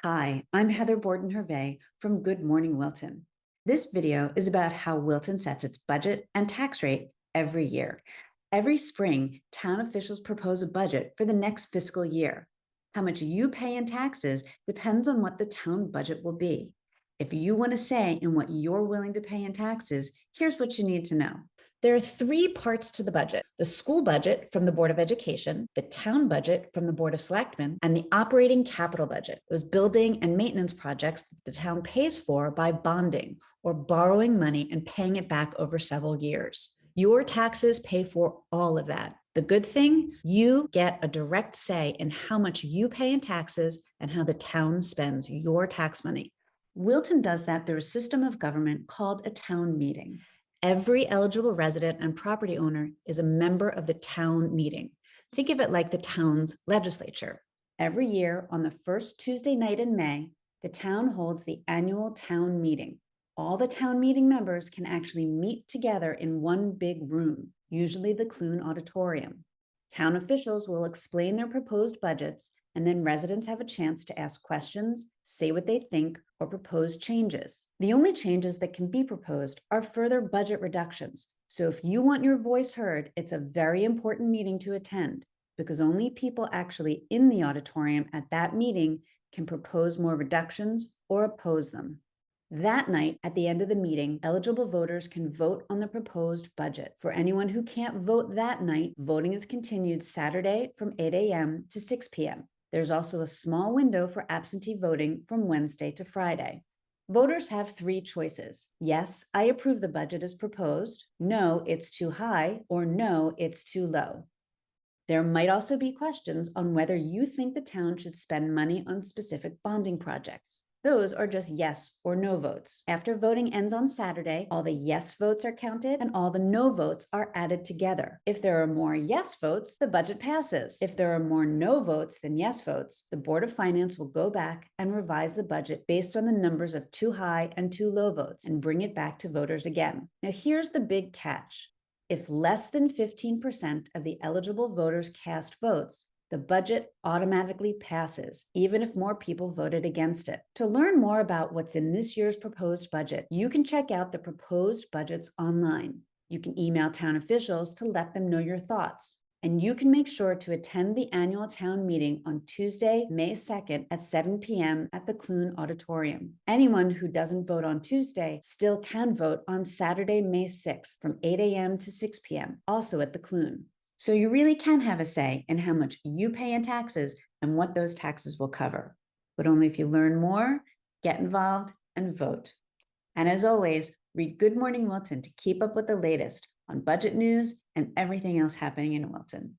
Hi, I'm Heather Borden-Hervé from Good Morning Wilton. This video is about how Wilton sets its budget and tax rate every year. Every spring, town officials propose a budget for the next fiscal year. How much you pay in taxes depends on what the town budget will be. If you want to say in what you're willing to pay in taxes, here's what you need to know. There are three parts to the budget: the school budget from the Board of Education, the town budget from the Board of Selectmen, and the operating capital budget, those building and maintenance projects that the town pays for by bonding or borrowing money and paying it back over several years. Your taxes pay for all of that. The good thing, you get a direct say in how much you pay in taxes and how the town spends your tax money. Wilton does that through a system of government called a town meeting. Every eligible resident and property owner is a member of the town meeting. Think of it like the town's legislature. Every year on the first Tuesday night in May, the town holds the annual town meeting. All the town meeting members can actually meet together in one big room, usually the Clune Auditorium. Town officials will explain their proposed budgets, and then residents have a chance to ask questions, say what they think, or propose changes. The only changes that can be proposed are further budget reductions. So if you want your voice heard, it's a very important meeting to attend, because only people actually in the auditorium at that meeting can propose more reductions or oppose them. That night, at the end of the meeting, eligible voters can vote on the proposed budget. For anyone who can't vote that night, voting is continued Saturday from 8 a.m. to 6 p.m. There's also a small window for absentee voting from Wednesday to Friday. Voters have three choices. Yes, I approve the budget as proposed. No, it's too high, or no, it's too low. There might also be questions on whether you think the town should spend money on specific bonding projects. Those are just yes or no votes. After voting ends on Saturday, all the yes votes are counted and all the no votes are added together. If there are more yes votes, the budget passes. If there are more no votes than yes votes, the Board of Finance will go back and revise the budget based on the numbers of too high and too low votes and bring it back to voters again. Now, here's the big catch. If less than 15% of the eligible voters cast votes, the budget automatically passes, even if more people voted against it. To learn more about what's in this year's proposed budget, you can check out the proposed budgets online. You can email town officials to let them know your thoughts. And you can make sure to attend the annual town meeting on Tuesday, May 2nd at 7 p.m. at the Clune Auditorium. Anyone who doesn't vote on Tuesday still can vote on Saturday, May 6th from 8 a.m. to 6 p.m., also at the Clune. So you really can have a say in how much you pay in taxes and what those taxes will cover. But only if you learn more, get involved, and vote. And as always, read Good Morning Wilton to keep up with the latest on budget news and everything else happening in Wilton.